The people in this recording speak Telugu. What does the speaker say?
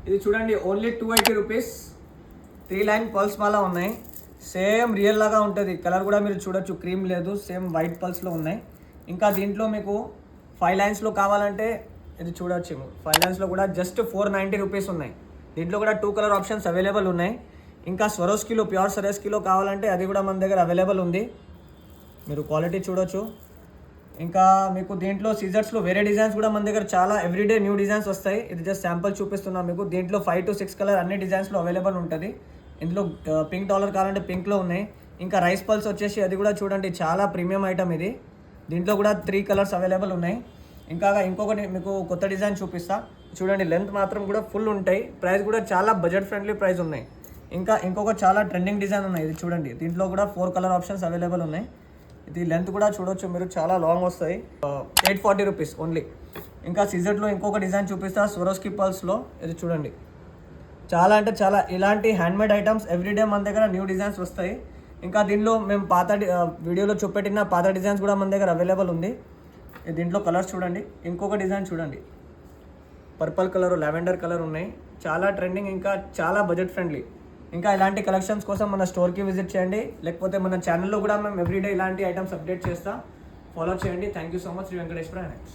ఇది చూడండి ఓన్లీ 280 రూపీస్. 3 లైన్ పల్స్ మాలా ఉన్నాయి. సేమ్ రియల్ లాగా ఉంటుంది. కలర్ కూడా మీరు చూడొచ్చు, క్రీమ్ లేదు, సేమ్ వైట్ పల్స్లో ఉన్నాయి. ఇంకా దీంట్లో మీకు 5 లైన్స్లో కావాలంటే ఇది చూడొచ్చు. 5 లైన్స్లో కూడా జస్ట్ 490 రూపీస్ ఉన్నాయి. దీంట్లో కూడా 2 కలర్ ఆప్షన్స్ అవైలబుల్ ఉన్నాయి. ఇంకా స్వరోస్కిలో ప్యూర్ సరోస్కిలో కావాలంటే అది కూడా మన దగ్గర అవైలబుల్ ఉంది. మీరు క్వాలిటీ చూడొచ్చు. ఇంకా మీకు దీంట్లో సీజర్స్లో వేరే డిజైన్స్ కూడా మన దగ్గర చాలా ఎవ్రీడే న్యూ డిజైన్స్ వస్తాయి. ఇది జస్ట్ శాంపుల్ చూపిస్తున్నాను మీకు. దీంట్లో 5 to 6 కలర్ అన్ని డిజైన్స్లో అవైలబుల్ ఉంటుంది. ఇందులో పింక్ డాలర్ కావాలంటే పింక్లో ఉన్నాయి. ఇంకా రైస్ పల్స్ వచ్చేసి అది కూడా చూడండి, చాలా ప్రీమియం ఐటమ్ ఇది. దీంట్లో కూడా 3 కలర్స్ అవైలబుల్ ఉన్నాయి. ఇంకా ఇంకొకటి మీకు కొత్త డిజైన్ చూపిస్తా చూడండి. లెంత్ మాత్రం కూడా ఫుల్ ఉంటాయి. ప్రైస్ కూడా చాలా బడ్జెట్ ఫ్రెండ్లీ ప్రైస్ ఉన్నాయి. ఇంకొక చాలా ట్రెండింగ్ డిజైన్ ఉన్నాయి. ఇది చూడండి, దీంట్లో కూడా 4 కలర్ ఆప్షన్స్ అవైలబుల్ ఉన్నాయి. ఇది లెంత్ కూడా చూడొచ్చు మీరు, చాలా లాంగ్ వస్తాయి. 840 రూపీస్ ఓన్లీ. ఇంకా సీజర్లో ఇంకొక డిజైన్ చూపిస్తా స్వరోస్కి పల్స్లో. ఇది చూడండి, చాలా అంటే చాలా ఇలాంటి హ్యాండ్మేడ్ ఐటమ్స్ ఎవ్రీడే మన దగ్గర న్యూ డిజైన్స్ వస్తాయి. ఇంకా దీనిలో మేము వీడియోలో చూపెట్టిన పాత డిజైన్స్ కూడా మన దగ్గర అవైలబుల్ ఉంది. దీంట్లో కలర్స్ చూడండి. ఇంకొక డిజైన్ చూడండి, పర్పుల్ కలర్, లావెండర్ కలర్ ఉన్నాయి. చాలా ట్రెండింగ్, ఇంకా చాలా బడ్జెట్ ఫ్రెండ్లీ. ఇంకా ఇలాంటి కలెక్షన్స్ కోసం మన స్టోర్కి విజిట్ చేయండి, లేకపోతే మన ఛానల్లో కూడా మేము ఎవ్రీడే ఇలాంటి ఐటమ్స్ అప్డేట్ చేస్తాం. ఫాలో చేయండి. Thank you so much. Shri Venkateswara next.